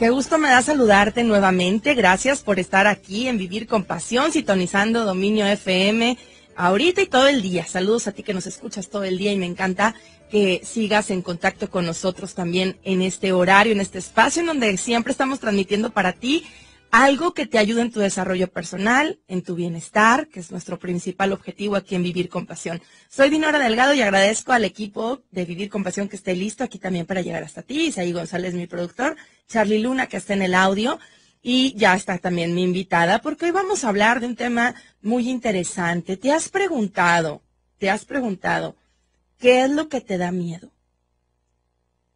Qué gusto me da saludarte nuevamente. Gracias por estar aquí en Vivir con Pasión, sintonizando Dominio FM ahorita y todo el día. Saludos a ti que nos escuchas todo el día y me encanta que sigas en contacto con nosotros también en este horario, en este espacio en donde siempre estamos transmitiendo para ti algo que te ayude en tu desarrollo personal, en tu bienestar, que es nuestro principal objetivo aquí en Vivir con Pasión. Soy Dinora Delgado y agradezco al equipo de Vivir con Pasión que esté listo aquí también para llegar hasta ti. Isaí González, mi productor, Charlie Luna, que está en el audio, y ya está también mi invitada, porque hoy vamos a hablar de un tema muy interesante. ¿Te has preguntado qué es lo que te da miedo?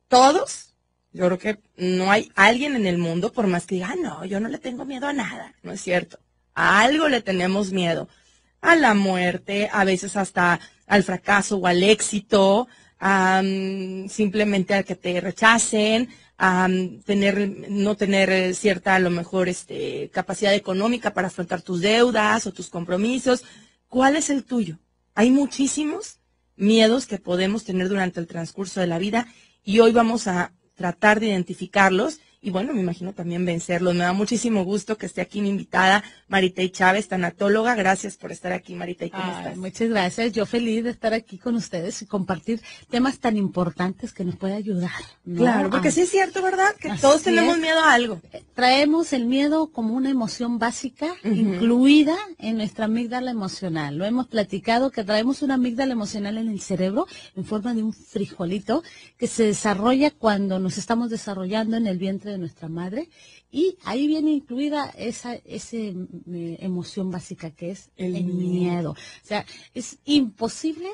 ¿Todos? Yo creo que no hay alguien en el mundo, por más que diga, no, yo no le tengo miedo a nada. No es cierto. A algo le tenemos miedo. A la muerte, a veces hasta al fracaso o al éxito, simplemente a que te rechacen, a no tener cierta, a lo mejor, capacidad económica para afrontar tus deudas o tus compromisos. ¿Cuál es el tuyo? Hay muchísimos miedos que podemos tener durante el transcurso de la vida y hoy vamos a tratar de identificarlos y bueno, me imagino también vencerlos. Me da muchísimo gusto que esté aquí mi invitada, Maritey Chávez, tanatóloga. Gracias por estar aquí, Maritey. ¿Cómo estás? Muchas gracias. Yo feliz de estar aquí con ustedes y compartir temas tan importantes que nos puede ayudar, ¿no? Claro, porque sí es cierto, ¿verdad? Que todos tenemos miedo a algo. Traemos el miedo como una emoción básica, incluida en nuestra amígdala emocional. Lo hemos platicado que traemos una amígdala emocional en el cerebro en forma de un frijolito que se desarrolla cuando nos estamos desarrollando en el vientre de nuestra madre y ahí viene incluida esa emoción básica que es el miedo. O sea, es imposible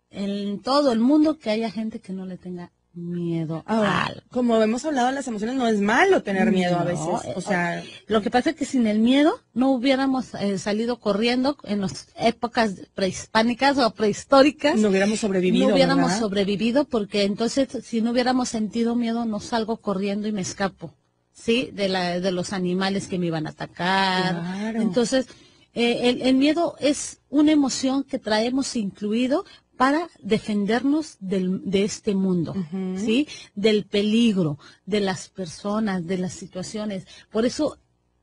en todo el mundo que haya gente que no le tenga miedo a algo. Como hemos hablado, las emociones no es malo tener miedo a veces. O sea, lo que pasa es que sin el miedo no hubiéramos salido corriendo en las épocas prehispánicas o prehistóricas. No hubiéramos sobrevivido. No hubiéramos sobrevivido porque entonces si no hubiéramos sentido miedo no salgo corriendo y me escapo, ¿sí? De los animales que me iban a atacar. Claro. Entonces, el miedo es una emoción que traemos incluido para defendernos de este mundo, ¿sí? Del peligro, de las personas, de las situaciones. Por eso,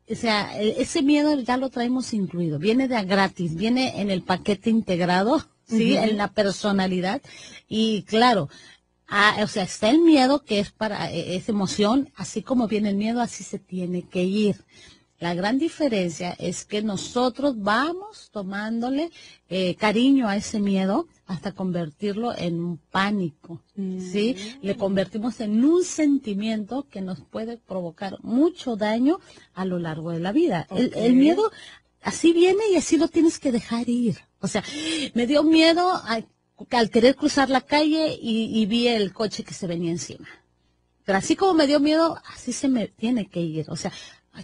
o sea, ese miedo ya lo traemos incluido. Viene de a gratis, viene en el paquete integrado, ¿sí? En la personalidad. Y claro, o sea, está el miedo que es para esa emoción, así como viene el miedo, así se tiene que ir. La gran diferencia es que nosotros vamos tomándole cariño a ese miedo hasta convertirlo en un pánico, ¿sí? Le convertimos en un sentimiento que nos puede provocar mucho daño a lo largo de la vida. El miedo así viene y así lo tienes que dejar ir. O sea, me dio miedo al querer cruzar la calle y vi el coche que se venía encima. Pero así como me dio miedo, así se me tiene que ir. O sea,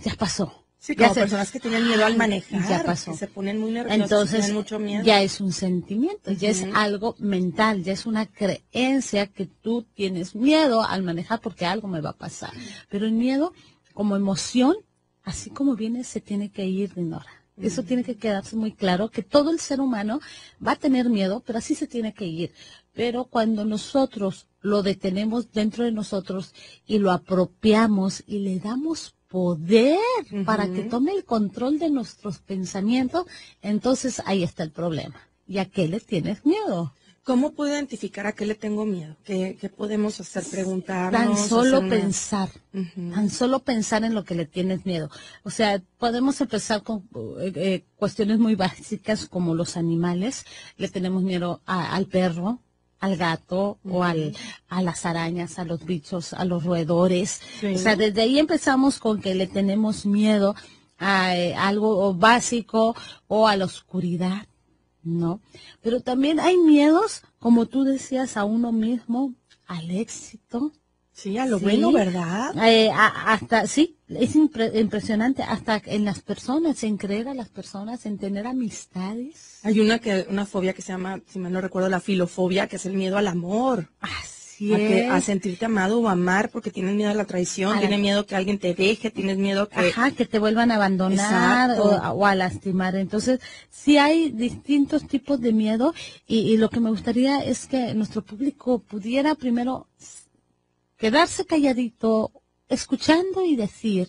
ya pasó. Sí, como personas que tienen miedo al manejar, ya pasó. Que se ponen muy nerviosos, entonces, tienen mucho miedo. Ya es un sentimiento, ya es algo mental, ya es una creencia que tú tienes miedo al manejar porque algo me va a pasar. Pero el miedo, como emoción, así como viene, se tiene que ir, Dinora. Eso tiene que quedarse muy claro, que todo el ser humano va a tener miedo, pero así se tiene que ir. Pero cuando nosotros lo detenemos dentro de nosotros y lo apropiamos y le damos poder para que tome el control de nuestros pensamientos, entonces ahí está el problema. ¿Y a qué le tienes miedo? ¿Cómo puedo identificar a qué le tengo miedo? ¿Qué podemos hacer? Preguntarnos. Tan solo pensar, tan solo pensar en lo que le tienes miedo. O sea, podemos empezar con cuestiones muy básicas como los animales. Le tenemos miedo al perro, al gato o a las arañas, a los bichos, a los roedores. Sí. O sea, desde ahí empezamos con que le tenemos miedo a algo básico o a la oscuridad, ¿no? Pero también hay miedos, como tú decías, a uno mismo, al éxito. Sí, a lo bueno, ¿verdad? Hasta, sí, es impresionante, hasta en las personas, en creer a las personas, en tener amistades. Hay una fobia que se llama, si mal no recuerdo, la filofobia, que es el miedo al amor. Así es. A sentirte amado o amar, porque tienes miedo a la traición, tienes miedo que alguien te deje, tienes miedo que te vuelvan a abandonar o a lastimar. Entonces, sí hay distintos tipos de miedo y lo que me gustaría es que nuestro público pudiera primero quedarse calladito, escuchando y decir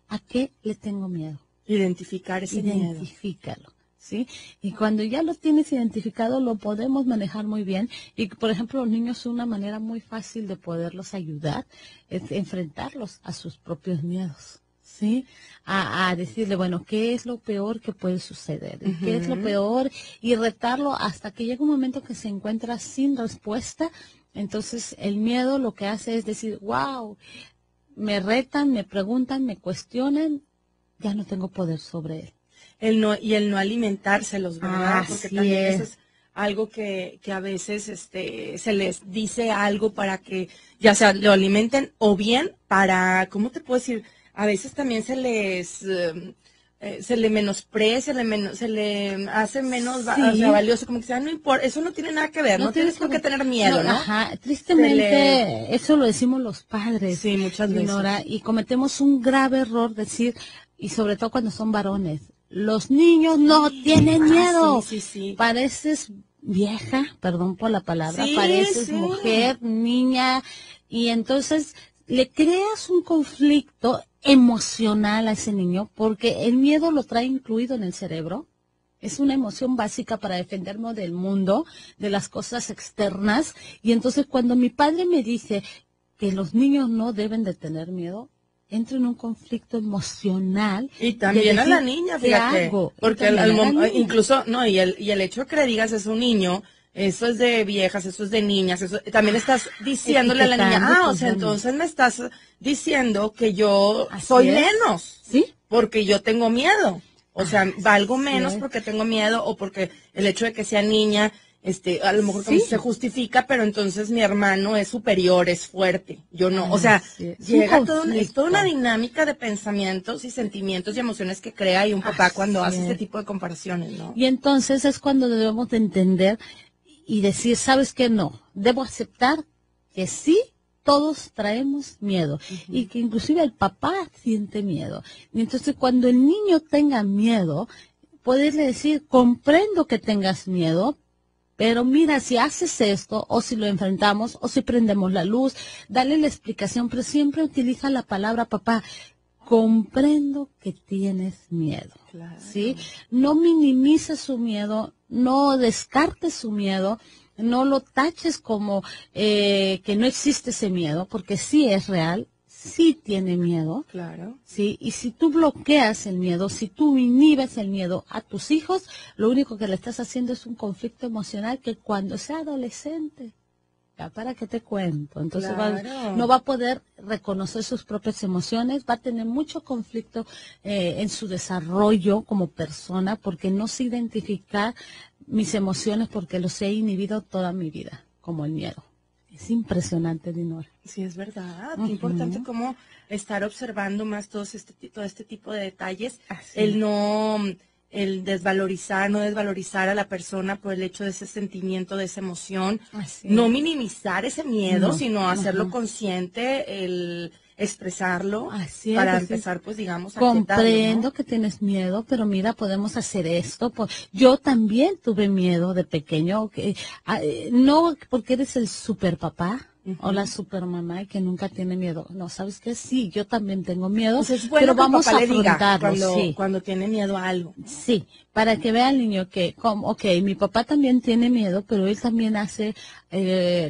a qué le tengo miedo. Identificar ese miedo. Identifícalo. ¿Sí? Y cuando ya lo tienes identificado, lo podemos manejar muy bien. Y, por ejemplo, los niños, una manera muy fácil de poderlos ayudar es enfrentarlos a sus propios miedos. ¿Sí? A decirle, bueno, ¿qué es lo peor que puede suceder? ¿Qué es lo peor? Y retarlo hasta que llega un momento que se encuentra sin respuesta. Entonces, el miedo lo que hace es decir, wow, me retan, me preguntan, me cuestionan, ya no tengo poder sobre él. El no alimentárselos, ¿verdad? Porque también es. eso es algo que a veces se les dice algo para que ya sea lo alimenten o bien para, ¿cómo te puedo decir? A veces también se le menosprecia, se le hace menos o sea, valioso, como que sea, no importa, eso no tiene nada que ver, no tienes por qué tener miedo, ¿no? Ajá, tristemente, eso lo decimos los padres. Sí, muchas veces. Y cometemos un grave error decir, y sobre todo cuando son varones, los niños no tienen miedo. Sí. Pareces vieja, perdón por la palabra, Sí, pareces mujer, niña, y entonces le creas un conflicto emocional a ese niño porque el miedo lo trae incluido en el cerebro. Es una emoción básica para defendernos del mundo, de las cosas externas. Y entonces cuando mi padre me dice que los niños no deben de tener miedo, entro en un conflicto emocional. Y también a la niña, fíjate. Hago? Porque incluso, no, y el hecho que le digas es un niño, eso es de viejas, eso es de niñas, eso también estás diciéndole a la niña, o sea, entonces me estás diciendo que yo soy menos, ¿sí? Porque yo tengo miedo. O sea, valgo menos porque tengo miedo o porque el hecho de que sea niña, a lo mejor se justifica, pero entonces mi hermano es superior, es fuerte, yo no. O sea, llega es toda una dinámica de pensamientos y sentimientos y emociones que crea y un papá cuando hace este tipo de comparaciones, ¿no? Y entonces es cuando debemos de entender y decir, ¿sabes qué? No, debo aceptar que sí, todos traemos miedo y que inclusive el papá siente miedo. Y entonces cuando el niño tenga miedo, poderle decir, comprendo que tengas miedo, pero mira, si haces esto, o si lo enfrentamos, o si prendemos la luz, dale la explicación, pero siempre utiliza la palabra papá. Comprendo que tienes miedo, claro. ¿Sí? No minimices su miedo, no descartes su miedo, no lo taches como que no existe ese miedo, porque sí es real, sí tiene miedo. Claro. Sí, y si tú bloqueas el miedo, si tú inhibes el miedo a tus hijos, lo único que le estás haciendo es un conflicto emocional que cuando sea adolescente, ya para qué te cuento, entonces no va a poder reconocer sus propias emociones, va a tener mucho conflicto en su desarrollo como persona, porque no sé identificar mis emociones porque los he inhibido toda mi vida, como el miedo. Es impresionante, Dinora. Sí, es verdad. Qué importante como estar observando más todo este tipo de detalles. El desvalorizar, no desvalorizar a la persona por el hecho de ese sentimiento, de esa emoción. No minimizar ese miedo, sino hacerlo consciente, el expresarlo para empezar, pues digamos, a comprendo, ¿no? Que tienes miedo, pero mira, podemos hacer esto. Yo también tuve miedo de pequeño, no porque eres el super papá o la super mamá y que nunca tiene miedo. No, ¿sabes qué? Sí, yo también tengo miedo, pues es bueno, pero vamos a afrontarlo. Cuando tiene miedo a algo. Sí, para que vea el niño que, mi papá también tiene miedo, pero él también hace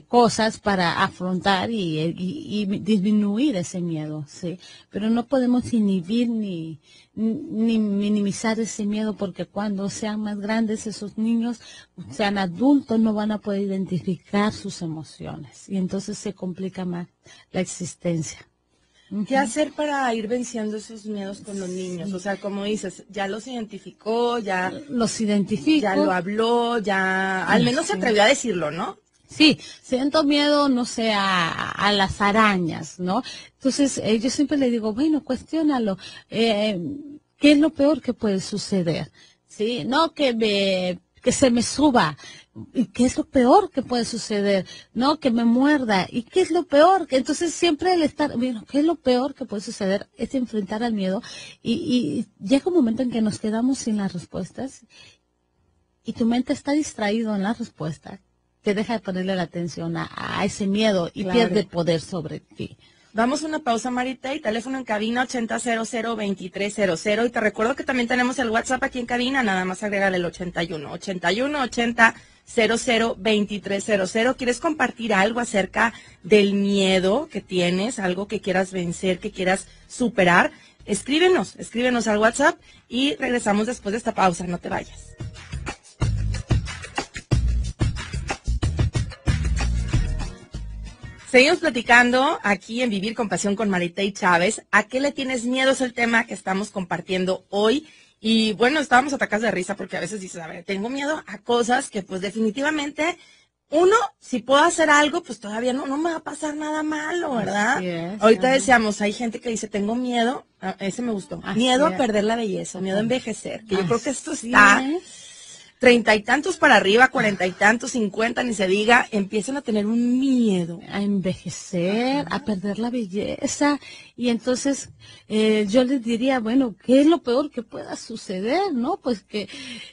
cosas para afrontar y disminuir ese miedo, sí. Pero no podemos inhibir ni minimizar ese miedo porque cuando sean más grandes esos niños, sean adultos, no van a poder identificar sus emociones y entonces se complica más la existencia. ¿Qué hacer para ir venciendo esos miedos con los niños? O sea, como dices, ya los identificó, ya lo habló, ya al menos se atrevió a decirlo, ¿no? Sí, siento miedo, no sé, a las arañas, ¿no? Entonces, yo siempre le digo, bueno, cuestiónalo. ¿Qué es lo peor que puede suceder? ¿Sí? No que se me suba. ¿Y qué es lo peor que puede suceder? No, que me muerda. ¿Y qué es lo peor? Entonces siempre el estar, bueno, ¿qué es lo peor que puede suceder? Es enfrentar al miedo y llega un momento en que nos quedamos sin las respuestas y tu mente está distraído en la respuesta, te deja de ponerle la atención a ese miedo y pierde poder sobre ti. Vamos a una pausa, Marita, y teléfono en cabina 8000-2300. Y te recuerdo que también tenemos el WhatsApp aquí en cabina, nada más agregar el 81-80-00-2300. ¿Quieres compartir algo acerca del miedo que tienes, algo que quieras vencer, que quieras superar? Escríbenos al WhatsApp y regresamos después de esta pausa, no te vayas. Seguimos platicando aquí en Vivir con Pasión con Maritey Chávez. ¿A qué le tienes miedo? Es el tema que estamos compartiendo hoy. Y bueno, estábamos atacados de risa porque a veces dices, a ver, tengo miedo a cosas que pues definitivamente, uno, si puedo hacer algo, pues todavía no me va a pasar nada malo, ¿verdad? Así es, ahorita decíamos, hay gente que dice, tengo miedo, ese me gustó, miedo a perder la belleza, miedo a envejecer, que yo creo que esto está... 30 y tantos para arriba, 40 y tantos, 50, ni se diga, empiezan a tener un miedo. A envejecer, a perder la belleza. Y entonces yo les diría, bueno, ¿qué es lo peor que pueda suceder? ¿No? Pues que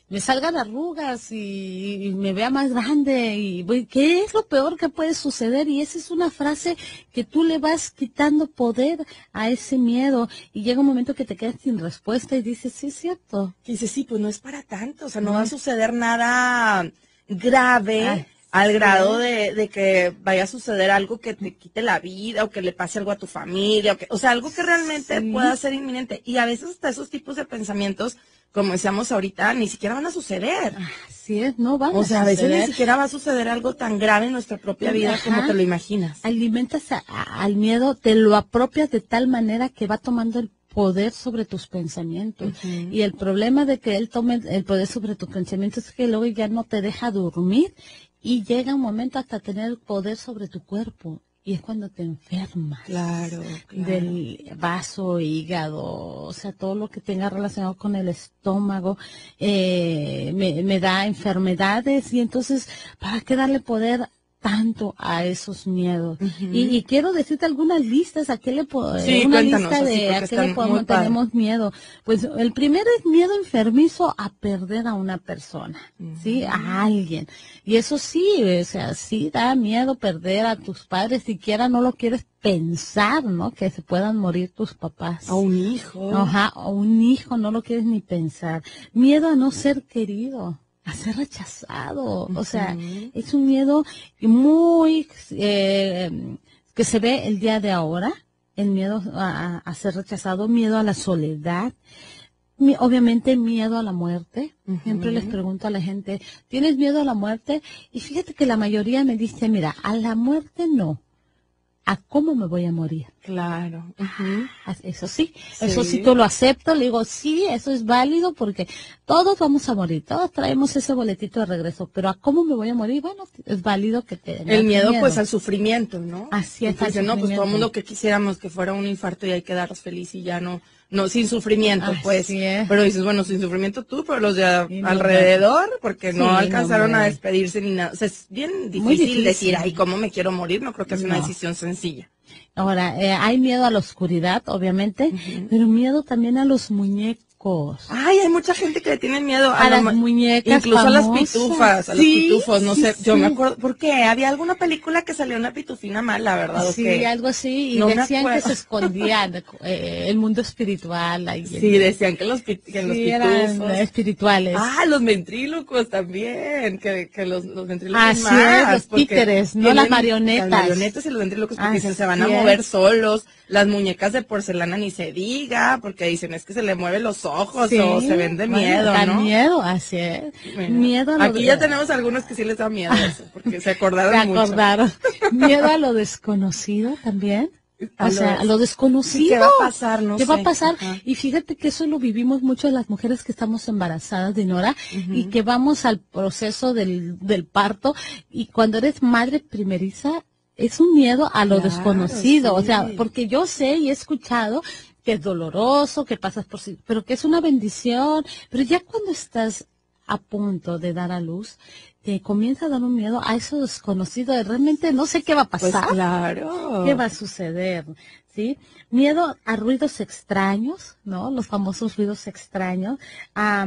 me salgan arrugas y me vea más grande. Y ¿qué es lo peor que puede suceder? Y esa es una frase que tú le vas quitando poder a ese miedo. Y llega un momento que te quedas sin respuesta y dices, sí, es cierto. Y dices, sí, pues no es para tanto, o sea, no va a suceder nada grave al grado de que vaya a suceder algo que te quite la vida o que le pase algo a tu familia, o sea, algo que realmente pueda ser inminente. Y a veces hasta esos tipos de pensamientos, como decíamos ahorita, ni siquiera van a suceder. Así es, no van a suceder. O sea, a veces ni siquiera va a suceder algo tan grave en nuestra propia vida como te lo imaginas. Alimentas al miedo, te lo apropias de tal manera que va tomando el poder sobre tus pensamientos. Y el problema de que él tome el poder sobre tus pensamientos es que luego ya no te deja dormir y llega un momento hasta tener el poder sobre tu cuerpo. Y es cuando te enfermas. Claro. Del vaso, hígado, o sea, todo lo que tenga relacionado con el estómago, me da enfermedades. Y entonces, ¿para qué darle poder tanto a esos miedos? Y quiero decirte algunas listas, una lista de a qué le tenemos miedo. Pues el primero es miedo enfermizo a perder a una persona, ¿sí? A alguien. Y eso sí, o sea, sí da miedo perder a tus padres, siquiera no lo quieres pensar, ¿no? Que se puedan morir tus papás. A un hijo. Ajá, a un hijo no lo quieres ni pensar. Miedo a no ser querido, a ser rechazado. O sea, es un miedo muy que se ve el día de ahora, el miedo a ser rechazado, miedo a la soledad, obviamente miedo a la muerte. Siempre les pregunto a la gente, ¿tienes miedo a la muerte? Y fíjate que la mayoría me dice, mira, a la muerte no, a cómo me voy a morir. Claro. Eso sí tú lo acepto, le digo, sí, eso es válido porque todos vamos a morir, todos traemos ese boletito de regreso, pero a cómo me voy a morir, bueno, es válido que te... El miedo pues al sufrimiento, ¿no? Así es. Porque no, pues todo el mundo que quisiéramos que fuera un infarto y hay que darnos feliz y ya no, sin sufrimiento, pues. Pero dices, bueno, sin sufrimiento tú, pero los de alrededor, porque no alcanzaron a despedirse ni nada. O sea, es bien difícil decir, ay, ¿cómo me quiero morir? No creo que sea una decisión sencilla. Ahora, hay miedo a la oscuridad, obviamente, pero miedo también a los muñecos. Ay, hay mucha gente que le tiene miedo a las muñecas, incluso famosas. A las pitufas, a los pitufos, no sé, yo me acuerdo, ¿por qué? Había alguna película que salió una pitufina mala, ¿verdad? Sí, algo así, y decían que se escondían el mundo espiritual. Ahí decían que los pitufos eran espirituales. Ah, los ventrílocos también, que los ventrílocos así más. Los títeres, no las marionetas. Las marionetas y los ventrílocos porque dicen se van a mover solos, las muñecas de porcelana ni se diga, porque dicen es que se le mueven los ojos o se ven de miedo, ¿no? Miedo, así es. Bueno, miedo a aquí ya tenemos algunos que sí les da miedo eso, porque se acordaron mucho. Miedo a lo desconocido también. A lo desconocido. ¿Qué va a pasar? No sé. ¿Qué va a pasar? Y fíjate que eso lo vivimos mucho las mujeres que estamos embarazadas, Dinora, y que vamos al proceso del parto, y cuando eres madre primeriza, es un miedo a lo desconocido, o sea, porque yo sé y he escuchado que es doloroso, que pasas por sí, pero que es una bendición, pero ya cuando estás a punto de dar a luz, te comienza a dar un miedo a eso desconocido, de realmente no sé qué va a pasar. Pues claro. ¿Qué va a suceder? ¿Sí? Miedo a ruidos extraños, ¿no? Los famosos ruidos extraños, a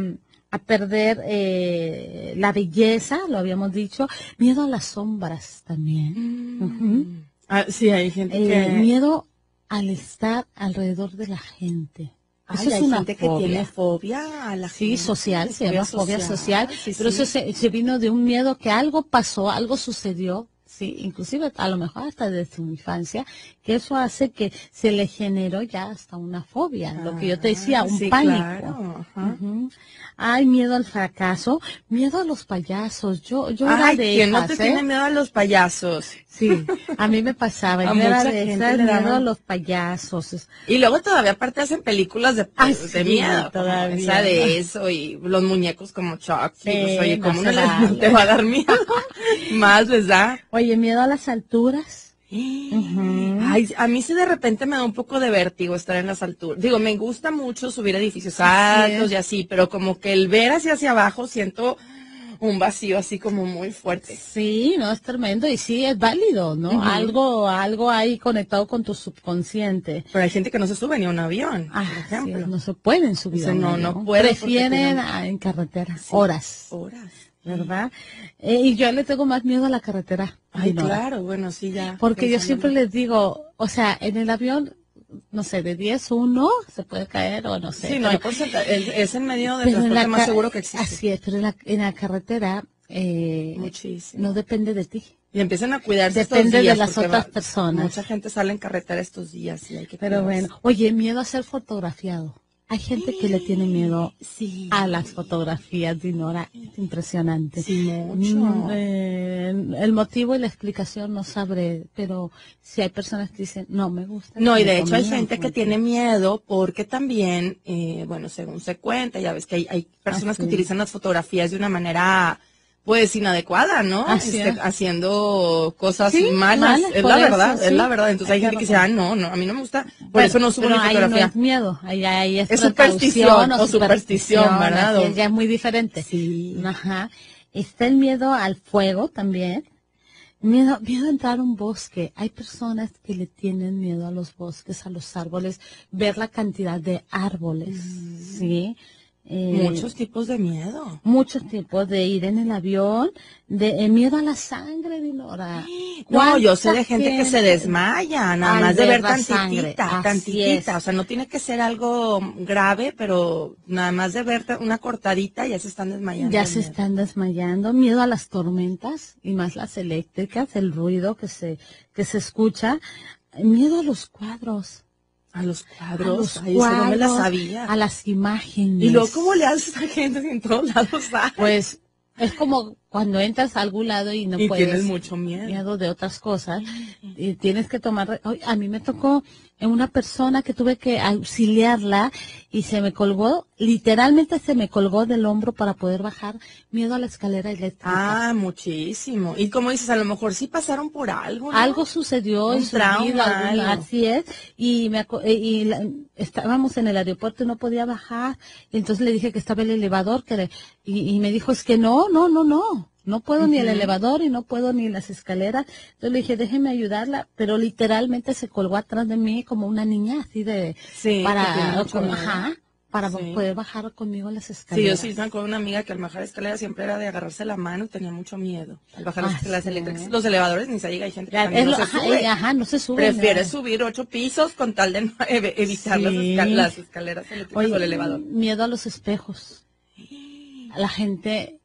perder la belleza, lo habíamos dicho, miedo a las sombras también. Sí, hay gente que... Miedo al estar alrededor de la gente. Ay, Eso es hay una gente fobia. que tiene fobia a la Sí, gente. social, se llama fobia social, Sí, pero sí. eso se vino de un miedo que algo pasó, algo sucedió, sí, inclusive a lo mejor hasta desde su infancia, que eso hace que se le generó ya hasta una fobia, lo que yo te decía, un sí, pánico. claro, ajá. Ujú. Ay, miedo al fracaso, miedo a los payasos, yo era Ay, de ¿quién no esas, te tiene miedo a los payasos? Sí, a mí me pasaba, A yo era mucha de gente esas, le miedo a daban. los payasos. Y luego todavía aparte hacen películas de Sí, miedo, como todavía, esa de ¿no? eso, y los muñecos como Chucky, pues Sí, oye, no ¿cómo se no te vale. va a dar miedo? Más les da. Oye, miedo a las alturas. Ujú. Ay, a mí sí de repente me da un poco de vértigo estar en las alturas. Digo, me gusta mucho subir edificios Así altos es. y así, pero como que el ver hacia abajo siento un vacío así como muy fuerte. Sí, no, es tremendo y sí, es válido, ¿no? Ujú. Algo ahí conectado con tu subconsciente. Pero hay gente que no se sube ni a un avión, por Ah, sí, ejemplo. no se pueden subir Dice, a un no, avión. no puedo porque Prefieren tengo- en carretera, Sí, horas, horas. ¿verdad? Y yo le tengo más miedo a la carretera, Ay, Dinora, claro, bueno, sí, ya. porque yo pensándolo. siempre les digo, o sea, en el avión, no sé, de 10, uno se puede caer o no sé. Sí, no hay porcentaje. Es el medio de pero en transporte la más seguro que existe. así es, pero en la carretera Muchísimo. no depende de ti. Y empiezan a cuidarse Depende estos días. de las porque otras personas. Mucha gente sale en carretera estos días y hay que Pero cuidarse. bueno, oye, miedo a ser fotografiado. Hay gente que le tiene miedo Sí. a las fotografías, Dinora. Es impresionante. Sí, mucho. El motivo y la explicación no sabré, pero si hay personas que dicen, no me gusta. No, y me de hecho hay tomen gente que foto. tiene miedo porque también, bueno, según se cuenta, ya ves que hay personas que Así es. utilizan las fotografías de una manera, pues, inadecuada, ¿no? Así es. haciendo cosas Sí, malas. malas, Es por la eso, verdad, es sí. la verdad. Entonces hay gente que dice, razón. no, a mí no me gusta, por Bueno, eso no subo pero mi ahí fotografía. no es miedo, ahí es Es precaución superstición o superstición, ¿verdad? así es, ya es muy diferente. Sí. Ajá. Está el miedo al fuego también. Miedo a entrar a un bosque. Hay personas que le tienen miedo a los bosques, a los árboles, ver la cantidad de árboles, ¿sí? Muchos tipos de miedo. Muchos tipos de ir en el avión, de miedo a la sangre, Dinora. No, yo sé de ¿Cuánta gente que se desmaya, nada al más de ver ver la sangre? tantitita, Así tantitita. es. O sea, no tiene que ser algo grave, pero nada más de ver una cortadita ya se están desmayando. Ya de se miedo. están desmayando, miedo a las tormentas y más las eléctricas, el ruido que se escucha, miedo a los cuadros, A los a cuadros. los Ay, eso no me la cuadros, sabía. a las imágenes. Y luego, ¿cómo le haces a esa gente si en todos lados hay? Pues es como cuando entras a algún lado y no Y puedes. tienes mucho miedo. Miedo de otras cosas y tienes que tomar. A mí me tocó en una persona que tuve que auxiliarla y se me colgó, literalmente se me colgó del hombro para poder bajar, miedo a la escalera eléctrica. Ah, muchísimo. Y como dices, a lo mejor sí pasaron por algo, ¿no? Algo sucedió en Un su trauma, vida, algo. así es, y estábamos en el aeropuerto y no podía bajar, y entonces le dije que estaba el elevador, y me dijo, es que no puedo ni el elevador y no puedo ni las escaleras. Entonces le dije, déjeme ayudarla, pero literalmente se colgó atrás de mí como una niña, así de, Sí, que tiene para, mucho miedo. para Sí. poder bajar conmigo las Sí, yo escaleras. sí me acuerdo de una amiga que al bajar escaleras siempre era de agarrarse la mano y tenía mucho miedo. Al bajar las Ah, escaleras sí. eléctricas, los elevadores ni se diga, hay gente que Ya, también no se ajá, sube. no se sube. Prefiere no. subir 8 pisos con tal de no evitar Sí. las escaleras eléctricas o el elevador. Miedo a los espejos. A la gente,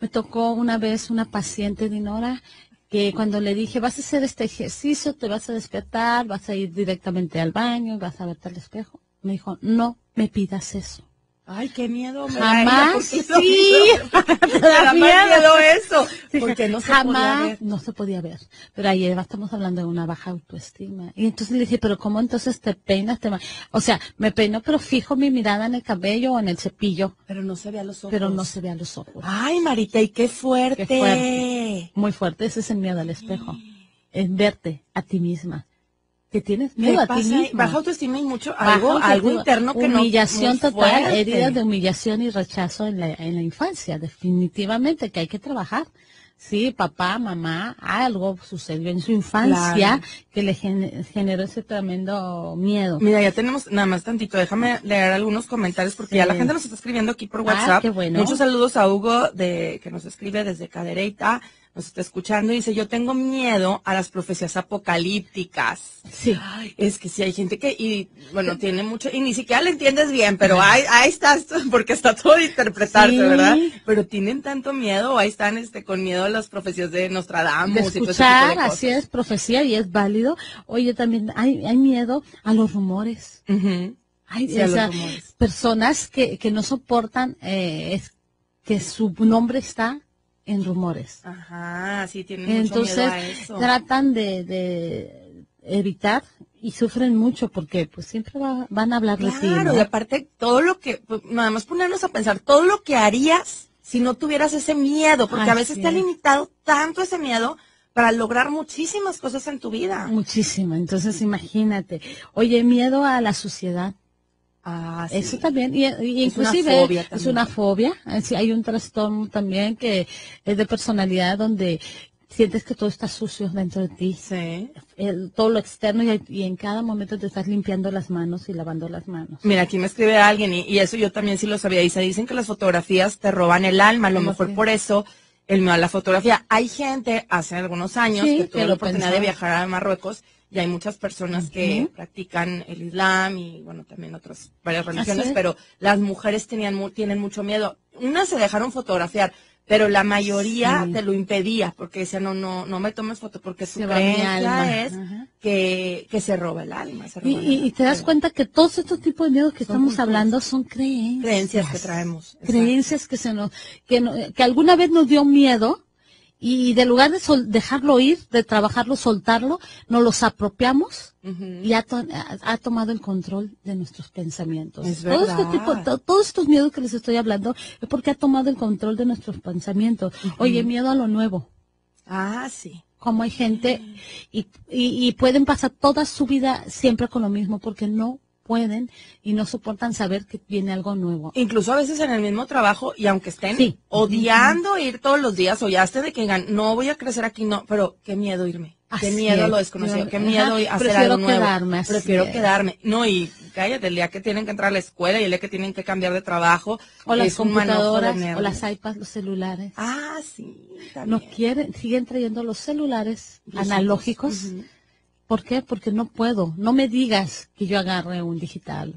me tocó una vez una paciente, Dinora, que cuando le dije, vas a hacer este ejercicio, te vas a despertar, vas a ir directamente al baño y vas a verte al espejo. Me dijo, no me pidas eso. Ay, qué miedo me da ella, Jamás, porque sí, me da más miedo eso. Porque no se podía jamás ver. no se podía ver. Pero ahí estamos hablando de una baja autoestima. Y entonces le dije, pero ¿cómo entonces te peinas? O sea, me peino, pero fijo mi mirada en el cabello o en el cepillo, Pero no se ve a los ojos. pero no se ve a los ojos. Ay, Marita, y qué fuerte. Qué fuerte. Muy fuerte, ese es el miedo al espejo. Es verte a ti misma. Que tienes ¿Qué miedo a ti pasa ahí? misma. Baja autoestima y mucho, Baja algo autoestima, interno que no. humillación muy total, fuerte. heridas de humillación y rechazo en la infancia, definitivamente que hay que trabajar. Sí, papá, mamá, algo sucedió en su infancia Claro. que le generó ese tremendo miedo. Mira, ya tenemos nada más tantito. Déjame leer algunos comentarios porque Sí. ya la gente nos está escribiendo aquí por Ah, WhatsApp. qué bueno. Muchos saludos a Hugo que nos escribe desde Cadereyta, nos está escuchando y dice, yo tengo miedo a las profecías apocalípticas. Sí. Ay, es que sí hay gente que, y bueno, tiene mucho, y ni siquiera le entiendes bien, pero ahí estás, porque está todo de interpretarse, Sí. ¿verdad? Pero tienen tanto miedo, ahí están con miedo a las profecías de Nostradamus De y todo ese tipo de escuchar, cosas. así es profecía y es válido. Oye, también hay miedo a los rumores. Ujú. Hay Sí, a los rumores. personas que no soportan que su nombre está en rumores. Ajá, sí, tienen mucho Entonces miedo a eso. tratan de evitar y sufren mucho porque pues siempre van a hablar de ti, Claro, ¿no? y aparte, todo lo que, pues, nada más ponernos a pensar, todo lo que harías si no tuvieras ese miedo, porque a veces Así te ha es. limitado tanto ese miedo para lograr muchísimas cosas en tu vida. Muchísimo. Entonces imagínate. Oye, miedo a la suciedad. Ah, sí. Eso también, y Es una inclusive fobia es también. una fobia, sí, hay un trastorno también que es de personalidad donde sientes que todo está sucio dentro de ti, Sí. todo lo externo y en cada momento te estás limpiando las manos y lavando las manos. Mira, aquí me escribe alguien y eso yo también sí lo sabía. Dice, dicen que las fotografías te roban el alma, a lo ¿Cómo mejor que? por eso el miedo a la fotografía. Hay gente, hace algunos años, Sí, que que tuve la lo oportunidad pensaba. de viajar a Marruecos y hay muchas personas que Ujú. practican el Islam y, bueno, también otras, varias religiones, es. pero las mujeres tienen mucho miedo. Unas se dejaron fotografiar, pero la mayoría Sí. te lo impedía porque decían, no me tomes foto porque su Se va mi alma. creencia es Ajá. que se roba el alma. Se Y, roban el y- alma, y te das pero cuenta que todos estos tipos de miedos que son estamos culturas. hablando son creencias. Creencias que traemos. Exacto. Creencias que alguna vez nos dio miedo y de lugar de dejarlo ir, de trabajarlo, soltarlo, nos los apropiamos Ujú. y ha tomado el control de nuestros pensamientos. Es Todo este verdad. todos estos miedos que les estoy hablando es porque ha tomado el control de nuestros pensamientos. Oye, miedo a lo nuevo. Ah, sí. Como hay gente y pueden pasar toda su vida siempre con lo mismo porque no pueden y no soportan saber que viene algo nuevo. Incluso a veces en el mismo trabajo, y aunque estén Sí. odiando ir todos los días, o ya estén de que digan, no voy a crecer aquí, no, pero qué miedo irme, qué Así miedo a lo es. desconocido, qué Ajá. miedo hacer Prefiero algo nuevo. quedarme, así Prefiero es. quedarme. No, y cállate, el día que tienen que entrar a la escuela y el día que tienen que cambiar de trabajo, O las es un manojo de computadoras, o nervios. las iPads, los celulares. Ah, sí, No también. siguen trayendo los celulares Los analógicos. hijos, ujú. ¿Por qué? Porque no puedo. No me digas que yo agarre un digital,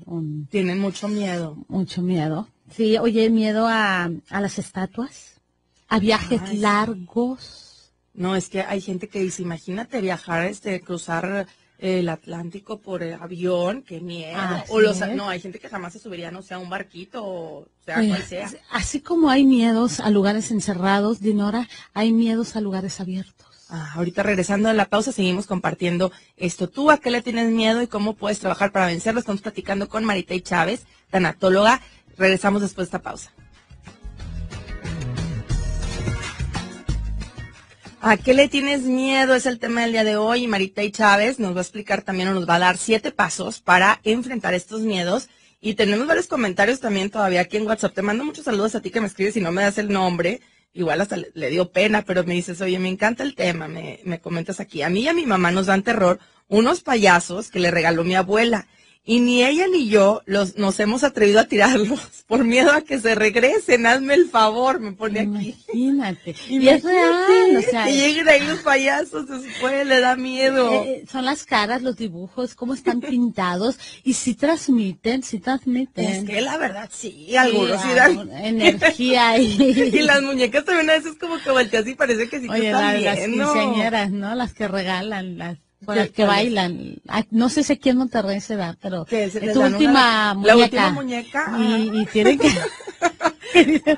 Tienen mucho miedo. mucho miedo. Sí, oye, miedo a las estatuas, a viajes Ay, sí. largos. No, es que hay gente que dice, imagínate viajar, cruzar el Atlántico por el avión, qué miedo. Así O es. no, hay gente que jamás se subiría, no sé, a un barquito, o sea, Oye, cual sea. así como hay miedos a lugares encerrados, Dinora, hay miedos a lugares abiertos. Ahorita regresando de la pausa, seguimos compartiendo esto. ¿Tú a qué le tienes miedo y cómo puedes trabajar para vencerlo? Estamos platicando con Maritey Chávez, tanatóloga. Regresamos después de esta pausa. ¿A qué le tienes miedo? Es el tema del día de hoy. Y Maritey Chávez nos va a explicar también, o nos va a dar 7 pasos para enfrentar estos miedos. Y tenemos varios comentarios también todavía aquí en WhatsApp. Te mando muchos saludos a ti que me escribes y no me das el nombre. Igual hasta le dio pena, pero me dices, oye, me encanta el tema, me comentas aquí. A mí y a mi mamá nos dan terror unos payasos que le regaló mi abuela. Y ni ella ni yo nos hemos atrevido a tirarlos por miedo a que se regresen. Hazme el favor, me pone aquí. Imagínate. Y es real, o sea, Y lleguen ahí los payasos después, le da miedo. son las caras, los dibujos, cómo están pintados y si transmiten. Es que la verdad sí, algunos sí Sí, dan. energía y las muñecas también a veces como que volteas y parece que sí te oye, están las viendo. quinceañeras, ¿no? Las que regalan, las ¿Cuáles? que bailan. Ay, no sé si aquí en Monterrey se da, pero Que se es les tu dan última muñeca. la última muñeca. Y tienen que...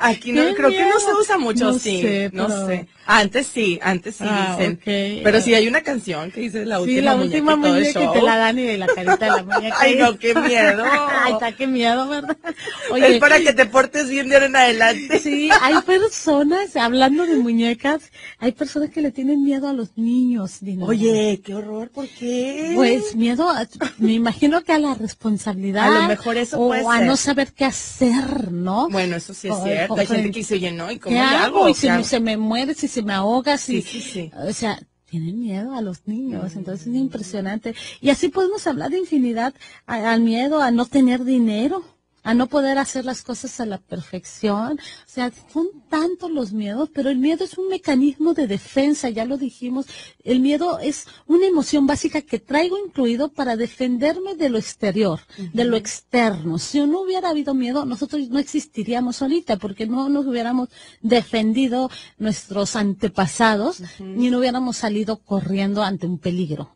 Aquí no, ¡Qué creo que no se miedo! usa mucho, No sí, sé, no pero- sé. Antes sí Ah, dicen. ok. Pero sí hay una canción que dice la última Sí, la muñeca última y todo el muñeca y te show. la dan y de la carita de la muñeca. Ay, no, qué miedo. Ay, está, qué miedo, ¿verdad? Es Oye, para que te portes bien de ahora en adelante. sí, hay personas, hablando de muñecas, hay personas que le tienen miedo a los niños, Dinora. Oye, qué horror, ¿por qué? Pues miedo, me imagino que a la responsabilidad. A lo mejor eso o puede a ser. no saber qué hacer, ¿no? Bueno, eso sí es O- cierto. o- Hay gente que dice, oye, no, ¿y cómo ¿Qué le hago? hago? Y ¿Qué si hago? se me muere, si se me ahoga, si, Sí. o sea, tienen miedo a los niños, entonces es impresionante. Y así podemos hablar de infinidad, al miedo a no tener dinero. a no poder hacer las cosas a la perfección. O sea, son tantos los miedos, pero el miedo es un mecanismo de defensa, ya lo dijimos. El miedo es una emoción básica que traigo incluido para defenderme de lo exterior, de lo externo. Si no hubiera habido miedo, nosotros no existiríamos ahorita, porque no nos hubiéramos defendido nuestros antepasados, ni no hubiéramos salido corriendo ante un peligro.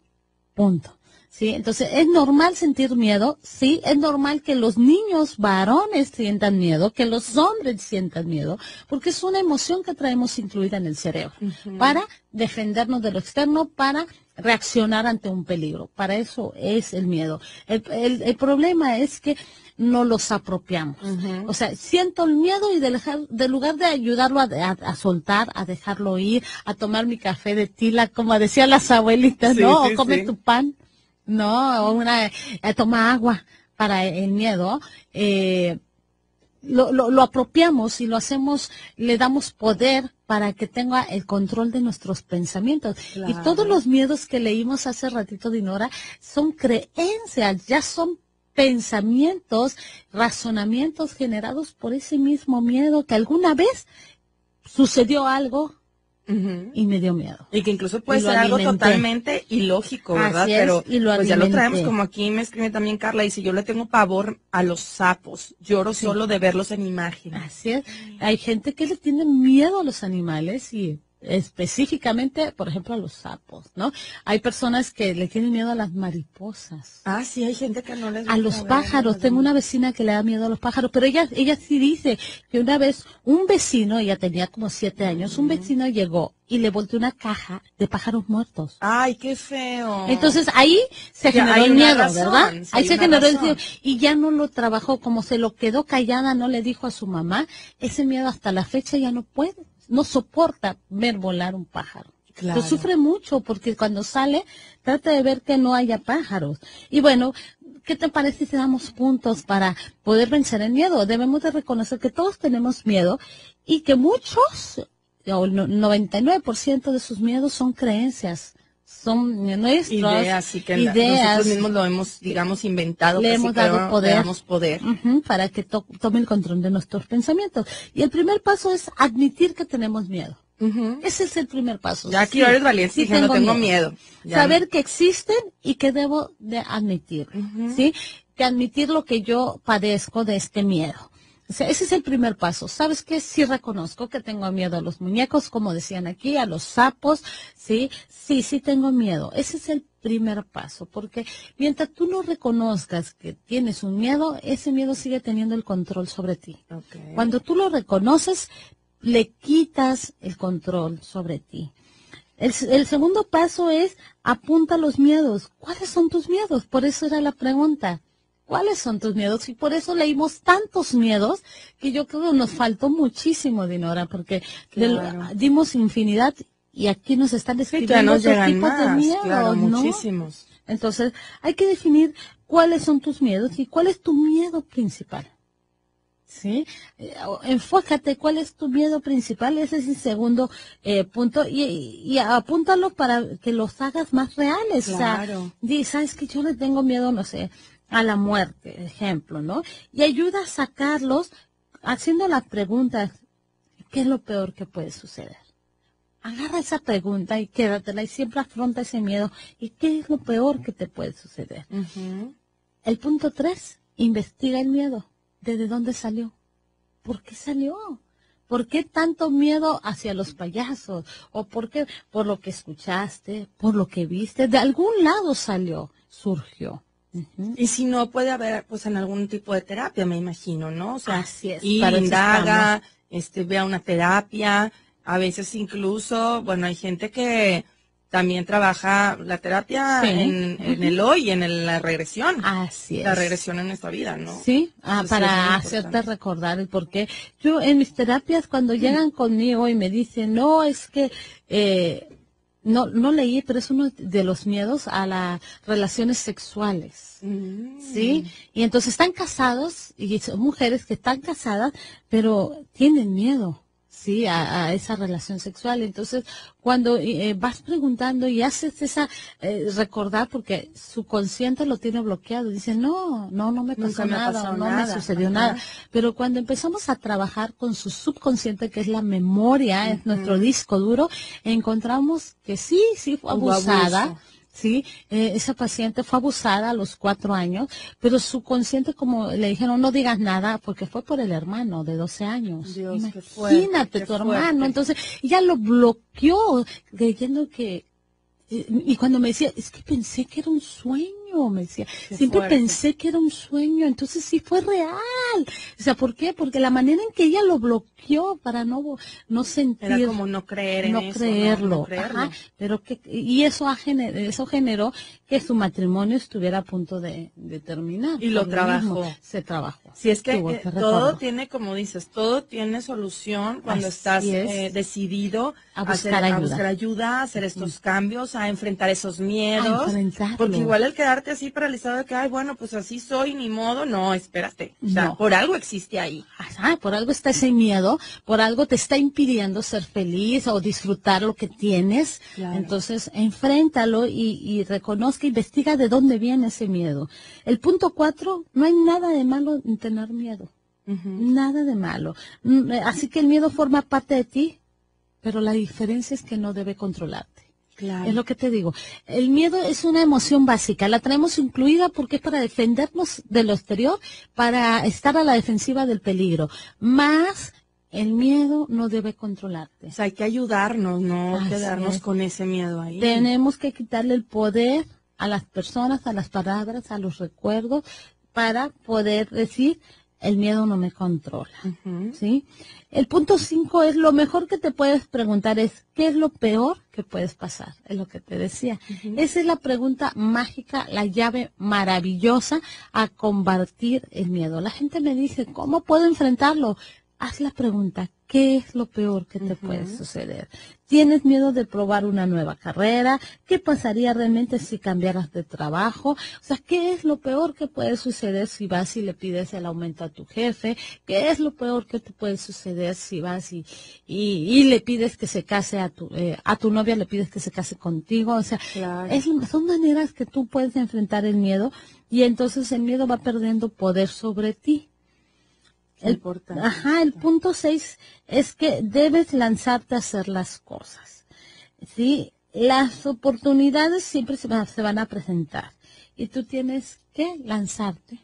Punto. ¿Sí? Entonces, ¿es normal sentir miedo? Sí, es normal que los niños varones sientan miedo, que los hombres sientan miedo, porque es una emoción que traemos incluida en el cerebro, para defendernos de lo externo, para reaccionar ante un peligro. Para eso es el miedo. El problema es que no los apropiamos. O sea, siento el miedo y de lugar de ayudarlo a soltar, a dejarlo ir, a tomar mi café de tila, como decían las abuelitas, sí, ¿no? Sí, o come sí. tu pan. No, toma agua para el miedo, lo apropiamos y lo hacemos, le damos poder para que tenga el control de nuestros pensamientos. Claro. Y todos los miedos que leímos hace ratito, Dinora, son creencias, ya son pensamientos, razonamientos generados por ese mismo miedo que alguna vez sucedió algo y me dio miedo. Y que incluso puede ser algo totalmente ilógico, ¿verdad? Así es, pero y lo pues ya lo traemos, alimenté. como aquí me escribe también Carla, dice, yo le tengo pavor a los sapos, lloro solo de verlos en imágenes. Así es. Hay gente que le tiene miedo a los animales y específicamente, por ejemplo, a los sapos, ¿no? Hay personas que le tienen miedo a las mariposas. Ah, sí, hay gente que no les A los pájaros. Tengo una vecina que le da miedo a los pájaros, pero ella sí dice que una vez un vecino, ella tenía como 7 años, un vecino llegó y le volteó una caja de pájaros muertos. Ay, qué feo. Entonces ahí se Ya, generó hay el una miedo, razón, ¿verdad? sí, Ahí hay se una generó el razón. miedo y ya no lo trabajó, como se lo quedó callada, no le dijo a su mamá, ese miedo hasta la fecha ya no puede, no soporta ver volar un pájaro. Claro. Lo sufre mucho porque cuando sale trata de ver que no haya pájaros. Y bueno, ¿qué te parece si damos puntos para poder vencer el miedo? Debemos de reconocer que todos tenemos miedo y que muchos, o el 99% de sus miedos son creencias, son nuestras ideas, sí que ideas. nosotros mismos lo hemos, digamos, inventado. Le casi hemos que dado poder. Le damos poder. Para que tome el control de nuestros pensamientos. Y el primer paso es admitir que tenemos miedo. Ese es el primer paso. Ya aquí varios valientes diciendo, tengo miedo. Ya. Saber que existen y que debo de admitir, ¿sí? Que admitir lo que yo padezco de este miedo. O sea, ese es el primer paso. ¿Sabes qué? Sí reconozco que tengo miedo a los muñecos, como decían aquí, a los sapos, ¿sí? Sí tengo miedo. Ese es el primer paso, porque mientras tú no reconozcas que tienes un miedo, ese miedo sigue teniendo el control sobre ti. Okay. Cuando tú lo reconoces, le quitas el control sobre ti. El segundo paso es apunta los miedos. ¿Cuáles son tus miedos? Por eso era la pregunta. ¿Cuáles son tus miedos? Y por eso leímos tantos miedos que yo creo que nos faltó muchísimo, Dinora, porque dimos infinidad y aquí nos están describiendo otros tipos de miedos, claro, ¿no? Muchísimos. Entonces, hay que definir cuáles son tus miedos y cuál es tu miedo principal. ¿Sí? Enfócate cuál es tu miedo principal, ese es el segundo punto, y apúntalo para que los hagas más reales. Claro. O sea, sabes que yo le tengo miedo, no sé, a la muerte, ejemplo, ¿no? Y ayuda a sacarlos haciendo la pregunta, ¿qué es lo peor que puede suceder? Agarra esa pregunta y quédatela y siempre afronta ese miedo. ¿Y qué es lo peor que te puede suceder? El punto 3, investiga el miedo. ¿Desde dónde salió? ¿Por qué salió? ¿Por qué tanto miedo hacia los payasos? ¿O por qué? Por lo que escuchaste, por lo que viste. De algún lado salió, surgió. Y si no, puede haber, pues, en algún tipo de terapia, me imagino, ¿no? O sea, así es, y indaga, vea una terapia. A veces incluso, bueno, hay gente que también trabaja la terapia en el hoy y en la regresión. Así es. La regresión en nuestra vida, ¿no? Sí, para hacerte recordar el por qué. Yo en mis terapias cuando llegan conmigo y me dicen, no, es que no leí, pero es uno de los miedos a las relaciones sexuales. ¿Sí? Y entonces están casados y son mujeres que están casadas, pero tienen miedo. sí, a esa relación sexual. Entonces, cuando vas preguntando y haces esa recordar, porque su consciente lo tiene bloqueado, dice, no me pasó nada, no me sucedió nada. Pero cuando empezamos a trabajar con su subconsciente, que es la memoria, es nuestro disco duro, encontramos que sí fue abusada. Sí, esa paciente fue abusada a los 4 años, pero su consciente, como le dijeron, no digas nada, porque fue por el hermano de 12 años. Dios, imagínate, tu hermano. Entonces, ella lo bloqueó, creyendo que, y cuando me decía, es que pensé que era un sueño, me decía, siempre pensé que era un sueño, entonces sí fue real. O sea, ¿por qué? Porque la manera en que ella lo bloqueó para no sentir. Era como no creer en eso. No creerlo. Ajá, pero y eso generó que su matrimonio estuviera a punto de terminar. Y lo trabajó. Se trabajó. Si es que todo tiene, como dices, todo tiene solución cuando estás decidido a buscar ayuda, a hacer estos cambios, a enfrentar esos miedos. Porque igual el quedarte así paralizado de que, ay, bueno, pues así soy, ni modo, no, espérate. O sea, por algo existe ahí. Ajá, por algo está ese miedo, por algo te está impidiendo ser feliz o disfrutar lo que tienes. Claro. Entonces, enfréntalo y reconozca, investiga de dónde viene ese miedo. El punto 4, no hay nada de malo en tener miedo. Nada de malo. Así que el miedo forma parte de ti, pero la diferencia es que no debe controlarte. Claro. Es lo que te digo. El miedo es una emoción básica. La traemos incluida porque es para defendernos de lo exterior, para estar a la defensiva del peligro. Más el miedo no debe controlarte. O sea, hay que ayudarnos, no quedarnos con ese miedo ahí. Tenemos que quitarle el poder a las personas, a las palabras, a los recuerdos, para poder decir, el miedo no me controla. ¿Sí? El punto 5 es, lo mejor que te puedes preguntar es, ¿qué es lo peor que puedes pasar? Es lo que te decía. Esa es la pregunta mágica, la llave maravillosa a combatir el miedo. La gente me dice, ¿cómo puedo enfrentarlo? Haz la pregunta, ¿qué es lo peor que te puede suceder? ¿Tienes miedo de probar una nueva carrera? ¿Qué pasaría realmente si cambiaras de trabajo? O sea, ¿qué es lo peor que puede suceder si vas y le pides el aumento a tu jefe? ¿Qué es lo peor que te puede suceder si vas y le pides que se case a tu novia, le pides que se case contigo? O sea, son maneras que tú puedes enfrentar el miedo y entonces el miedo va perdiendo poder sobre ti. El punto 6 es que debes lanzarte a hacer las cosas. ¿Sí? Las oportunidades siempre se van a presentar y tú tienes que lanzarte,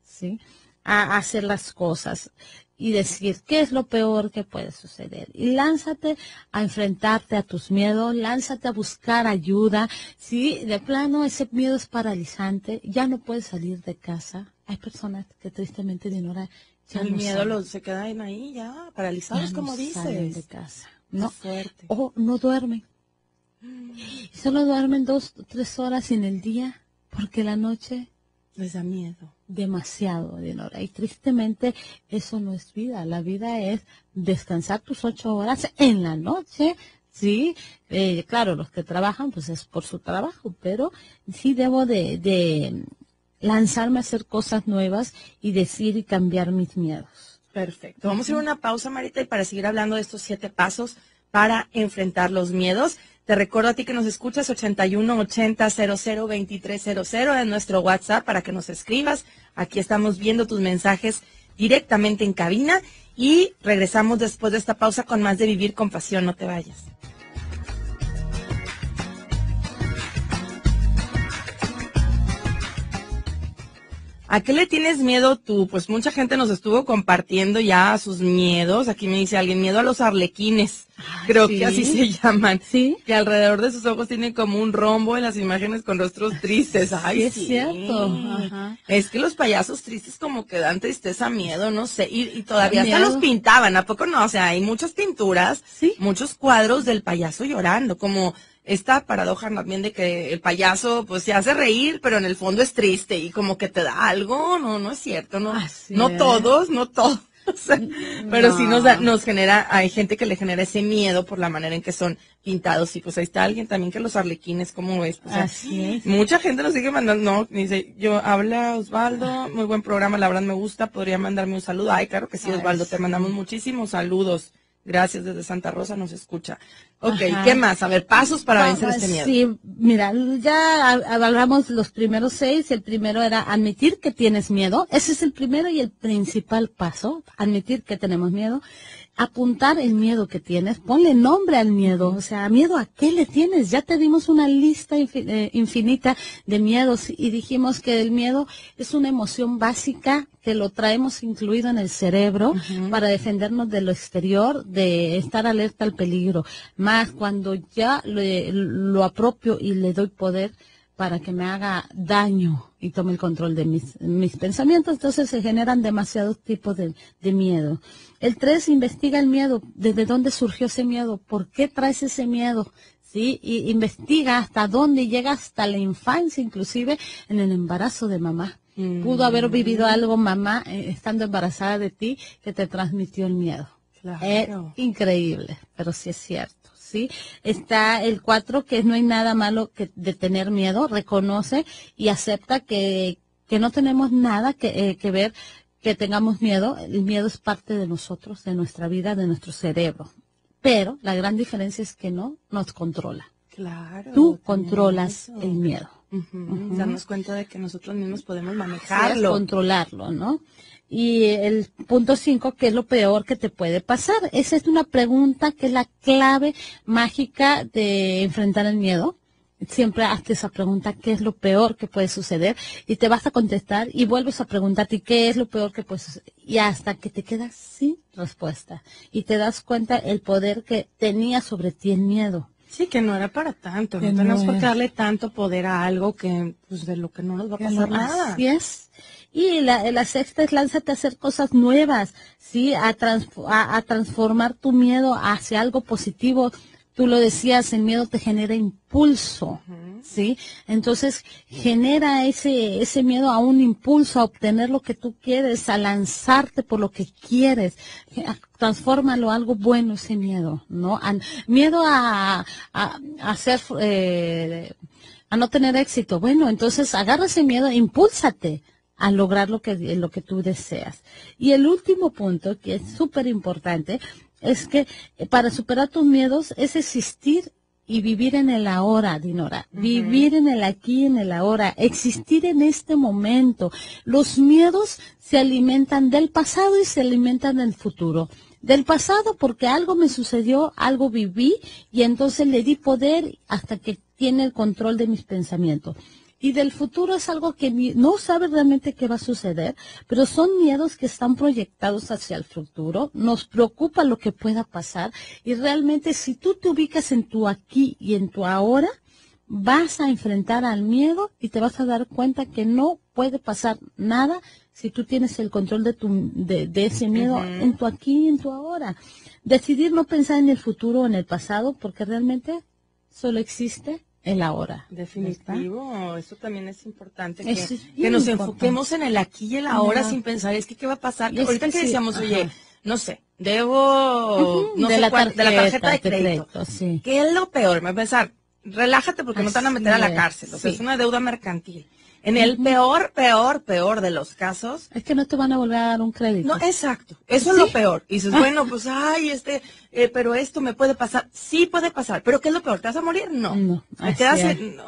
¿sí? A hacer las cosas y decir qué es lo peor que puede suceder. Y lánzate a enfrentarte a tus miedos, lánzate a buscar ayuda. Si de plano ese miedo es paralizante, ya no puedes salir de casa. Hay personas que tristemente ignoran. El miedo se quedan ahí ya paralizados, ya como dices. De casa. No, o no duermen. Y solo duermen 2 o 3 horas en el día porque la noche les da miedo. Demasiado, Dinora. Y tristemente eso no es vida. La vida es descansar tus 8 horas en la noche. Sí, claro, los que trabajan pues es por su trabajo, pero sí debo de lanzarme a hacer cosas nuevas y decir y cambiar mis miedos. Perfecto. Vamos a ir a una pausa, Marita, y para seguir hablando de estos 7 pasos para enfrentar los miedos. Te recuerdo a ti que nos escuchas 8180002300 en nuestro WhatsApp para que nos escribas. Aquí estamos viendo tus mensajes directamente en cabina y regresamos después de esta pausa con más de Vivir con Pasión. No te vayas. ¿A qué le tienes miedo tú? Pues mucha gente nos estuvo compartiendo ya sus miedos. Aquí me dice alguien, miedo a los arlequines. Creo que así se llaman. Sí. Que alrededor de sus ojos tienen como un rombo en las imágenes con rostros tristes. Ay, sí, es cierto. Ajá. Es que los payasos tristes como que dan tristeza, miedo, no sé. Y todavía hasta los pintaban, ¿a poco no? O sea, hay muchas pinturas, muchos cuadros del payaso llorando, como esta paradoja también de que el payaso pues se hace reír, pero en el fondo es triste y como que te da algo, no es cierto, no todos, o sea, pero sí nos genera, hay gente que le genera ese miedo por la manera en que son pintados y pues ahí está alguien también que los arlequines, ¿cómo ves? O sea, así es. Mucha gente nos sigue mandando, dice, habla Osvaldo, muy buen programa, la verdad me gusta, podría mandarme un saludo. Ay, claro que sí, Osvaldo, te mandamos muchísimos saludos. Gracias, desde Santa Rosa nos escucha. Ok, ¿qué más? A ver, pasos para vencer este miedo. Sí, mira, ya hablamos los primeros 6. El primero era admitir que tienes miedo. Ese es el primero y el principal paso, admitir que tenemos miedo. Apuntar el miedo que tienes, ponle nombre al miedo, o sea, ¿miedo a qué le tienes? Ya te dimos una lista infinita de miedos y dijimos que el miedo es una emoción básica que lo traemos incluido en el cerebro para defendernos de lo exterior, de estar alerta al peligro. Más cuando ya lo apropio y le doy poder para que me haga daño y tome el control de mis pensamientos, entonces se generan demasiados tipos de miedo. El 3, investiga el miedo, desde dónde surgió ese miedo, por qué traes ese miedo, ¿sí? Y investiga hasta dónde llega, hasta la infancia, inclusive en el embarazo de mamá. Pudo haber vivido algo mamá estando embarazada de ti que te transmitió el miedo. Claro. Es increíble, pero sí es cierto. ¿Sí? Está el 4, que no hay nada malo de tener miedo, reconoce y acepta que no tenemos nada que ver que tengamos miedo. El miedo es parte de nosotros, de nuestra vida, de nuestro cerebro. Pero la gran diferencia es que no nos controla. Claro. Tú controlas el miedo. Darnos cuenta de que nosotros mismos podemos Sí, manejarlo. es controlarlo, ¿no? Y el punto 5, ¿qué es lo peor que te puede pasar? Esa es una pregunta que es la clave mágica de enfrentar el miedo. Siempre hazte esa pregunta, ¿qué es lo peor que puede suceder? Y te vas a contestar y vuelves a preguntarte, ¿qué es lo peor que puede suceder? Y hasta que te quedas sin respuesta. Y te das cuenta el poder que tenía sobre ti el miedo. Sí, que no era para tanto. No tenemos por qué darle tanto poder a algo que, pues, de lo que no nos va a pasar nada. Así es. Y la 6ª es lánzate a hacer cosas nuevas, ¿sí? A transformar tu miedo hacia algo positivo. Tú lo decías, el miedo te genera impulso, ¿sí? Entonces, genera ese miedo a un impulso, a obtener lo que tú quieres, a lanzarte por lo que quieres. Transfórmalo a algo bueno ese miedo, ¿no? Miedo a no tener éxito. Bueno, entonces agarra ese miedo e impúlsate a lograr lo que tú deseas. Y el último punto, que es súper importante, es que para superar tus miedos es existir y vivir en el ahora, Dinora. Vivir en el aquí y en el ahora. Existir en este momento. Los miedos se alimentan del pasado y se alimentan del futuro. Del pasado porque algo me sucedió, algo viví y entonces le di poder hasta que tiene el control de mis pensamientos. Y del futuro es algo que no sabe realmente qué va a suceder, pero son miedos que están proyectados hacia el futuro, nos preocupa lo que pueda pasar y realmente si tú te ubicas en tu aquí y en tu ahora, vas a enfrentar al miedo y te vas a dar cuenta que no puede pasar nada si tú tienes el control de ese miedo en tu aquí y en tu ahora. Decidir no pensar en el futuro o en el pasado porque realmente solo existe el ahora. Definitivo, ¿verdad? Eso también es importante, que nos enfoquemos en el aquí y el ahora sin pensar, es que qué va a pasar. Ahorita que decíamos, oye, no sé, debo, no sé cuánto, de la tarjeta de crédito. Sí. ¿Qué es lo peor? Me va a pensar, relájate porque no te van a meter a la cárcel, o sea, es una deuda mercantil. En el peor de los casos. Es que no te van a volver a dar un crédito. No, exacto. Eso es lo peor. Y dices, bueno, pues, pero esto me puede pasar. Sí puede pasar. ¿Pero qué es lo peor? ¿Te vas a morir? No.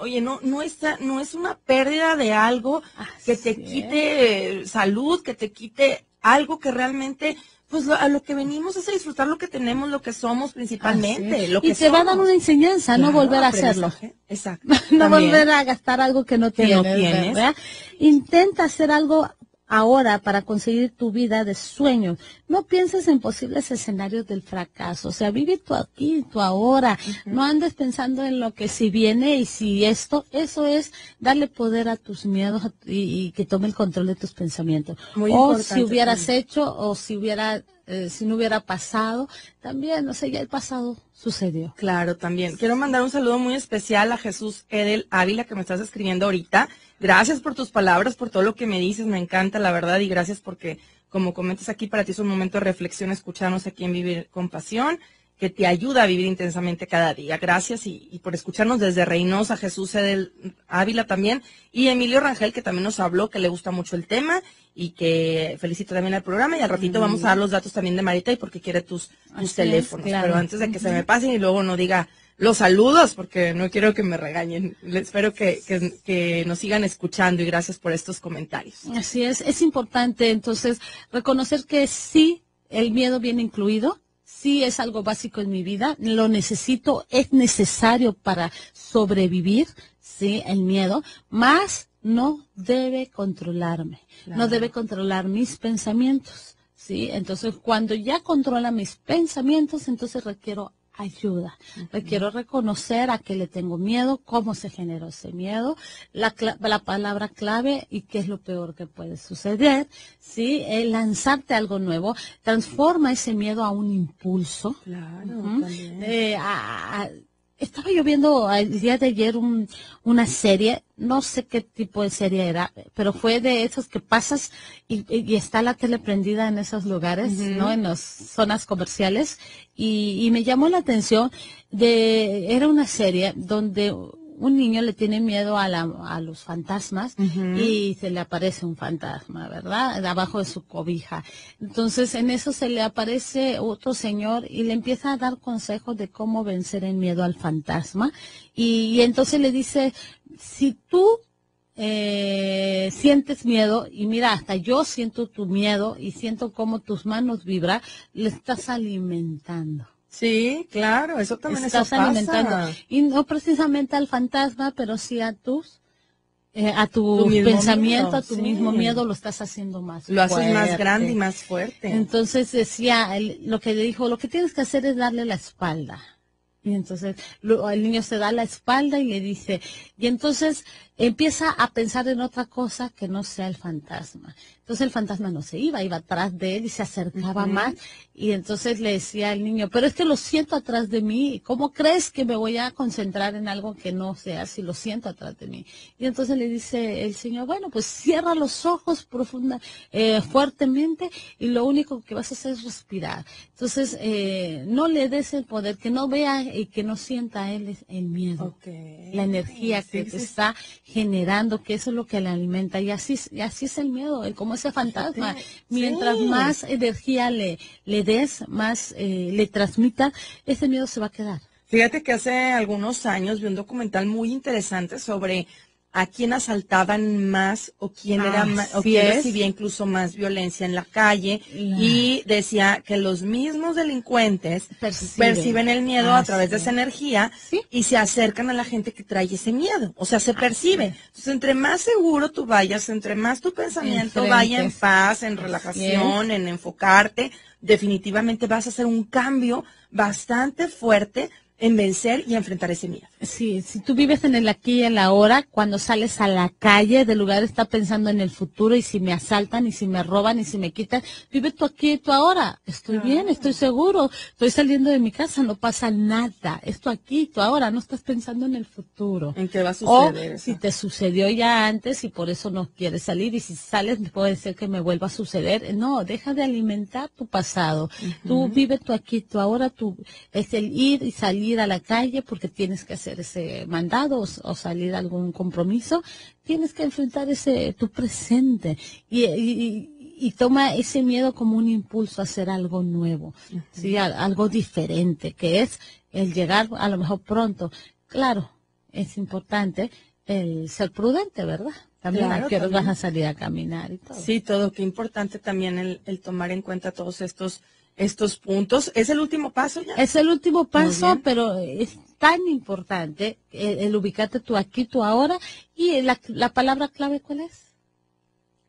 Oye, no es una pérdida de algo que te quite salud, que te quite algo que realmente, pues a lo que venimos es a disfrutar lo que tenemos, lo que somos principalmente. Lo que y te va a dar una enseñanza, no volver a hacerlo. Exacto. No volver a gastar algo que no tienes. ¿Verdad? Intenta hacer algo ahora para conseguir tu vida de sueños. No pienses en posibles escenarios del fracaso. O sea, vive tu aquí, tu ahora. No andes pensando en lo que si viene y si esto. Eso es darle poder a tus miedos y que tome el control de tus pensamientos. Muy o importante si hubieras también. hecho o si no hubiera pasado. También, no sé, ya el pasado sucedió. Claro, también. Quiero mandar un saludo muy especial a Jesús Edel Ávila, que me estás escribiendo ahorita. Gracias por tus palabras, por todo lo que me dices, me encanta, la verdad, y gracias porque, como comentas aquí, para ti es un momento de reflexión escucharnos aquí en Vivir con Pasión. que te ayuda a vivir intensamente cada día. Gracias y por escucharnos desde Reynosa, Jesús Edel Ávila también, y Emilio Rangel, que también nos habló, que le gusta mucho el tema y que felicita también al programa. Y al ratito vamos a dar los datos también de Marita y porque quiere tus teléfonos. Claro. Pero antes de que se me pasen y luego no diga los saludos, porque no quiero que me regañen. Espero que nos sigan escuchando y gracias por estos comentarios. Así es importante entonces reconocer que sí, el miedo viene incluido, sí es algo básico en mi vida, lo necesito, es necesario para sobrevivir, sí, el miedo, más no debe controlarme, no debe controlar mis pensamientos, sí, entonces cuando ya controla mis pensamientos, entonces requiero ayuda. Requiero reconocer a qué le tengo miedo, cómo se generó ese miedo, la palabra clave y qué es lo peor que puede suceder. ¿Sí? Lanzarte a algo nuevo, transforma ese miedo a un impulso. Claro, Estaba yo viendo el día de ayer una serie, no sé qué tipo de serie era, pero fue de esos que pasas y está la tele prendida en esos lugares, ¿no? En las zonas comerciales, y me llamó la atención era una serie donde un niño le tiene miedo a los fantasmas y se le aparece un fantasma, ¿verdad? De abajo de su cobija. Entonces, en eso se le aparece otro señor y le empieza a dar consejos de cómo vencer el miedo al fantasma. Y entonces le dice, si tú sientes miedo, y mira, hasta yo siento tu miedo y siento cómo tus manos vibran, le estás alimentando. Sí, claro, eso también estás alimentando. Y no precisamente al fantasma, pero sí a tu pensamiento, miedo, a tu mismo miedo, lo estás haciendo más lo fuerte. haces más grande y más fuerte. Entonces decía, lo que le dijo, lo que tienes que hacer es darle la espalda. Y entonces el niño se da la espalda y le dice, y entonces empieza a pensar en otra cosa que no sea el fantasma. Entonces el fantasma no se iba atrás de él y se acercaba más. Y entonces le decía al niño, pero es que lo siento atrás de mí. ¿Cómo crees que me voy a concentrar en algo que no sea si lo siento atrás de mí? Y entonces le dice el señor, bueno, pues cierra los ojos fuertemente y lo único que vas a hacer es respirar. Entonces no le des el poder, que no vea y que no sienta él el miedo. La energía que te está generando, que eso es lo que le alimenta. Y así es el miedo, como ese fantasma. Mientras más energía le des, más le transmita, ese miedo se va a quedar. Fíjate que hace algunos años vi un documental muy interesante sobre a quién asaltaban más o quién recibía incluso más violencia en la calle, y decía que los mismos delincuentes perciben el miedo a través de esa energía y se acercan a la gente que trae ese miedo, o sea, se percibe. Entonces, entre más seguro tú vayas, entre más tu pensamiento vaya en paz, en relajación, en enfocarte, definitivamente vas a hacer un cambio bastante fuerte en vencer y enfrentar ese miedo. Sí, si tú vives en el aquí y en la ahora, cuando sales a la calle, del lugar está pensando en el futuro y si me asaltan y si me roban y si me quitan, vive tú aquí y tú ahora. Estoy bien, estoy seguro, estoy saliendo de mi casa, no pasa nada. Esto aquí y tú ahora, no estás pensando en el futuro. ¿En qué va a suceder O eso? si te sucedió ya antes y por eso no quieres salir, y si sales puede ser que me vuelva a suceder. No, deja de alimentar tu pasado. Tú vive tú aquí, tú ahora, es el ir y salir a la calle porque tienes que hacer ese mandado o salir a algún compromiso. Tienes que enfrentar tu presente y toma ese miedo como un impulso a hacer algo nuevo, ¿sí? Algo diferente, que es el llegar a lo mejor pronto. Claro, es importante el ser prudente, ¿verdad? También a qué hora vas a salir a caminar y todo. Sí, todo, qué importante también el tomar en cuenta todos estos puntos. ¿Es el último paso ya? Es el último paso, pero es tan importante el ubicarte tú aquí, tú ahora. Y la palabra clave, ¿cuál es?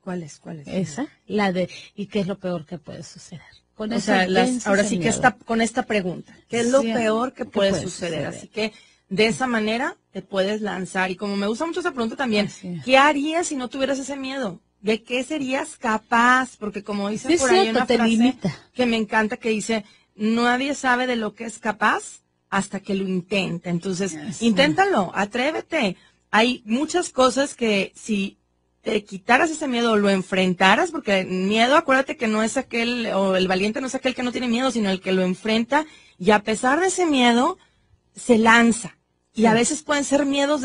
¿Cuál es? Esa, la de, ¿y qué es lo peor que puede suceder? Con o eso sea, ahora sí que con esta pregunta, ¿qué es lo peor que puede suceder? Así que de esa manera te puedes lanzar. Y como me gusta mucho esa pregunta también, ¿qué harías si no tuvieras ese miedo? ¿De qué serías capaz? Porque como dice por ahí una frase que me encanta, que dice, nadie sabe de lo que es capaz hasta que lo intenta. Entonces, inténtalo, atrévete. Hay muchas cosas que si te quitaras ese miedo o lo enfrentaras, porque miedo, acuérdate que no es aquel, o el valiente no es aquel que no tiene miedo, sino el que lo enfrenta y a pesar de ese miedo, se lanza. Y a veces pueden ser miedos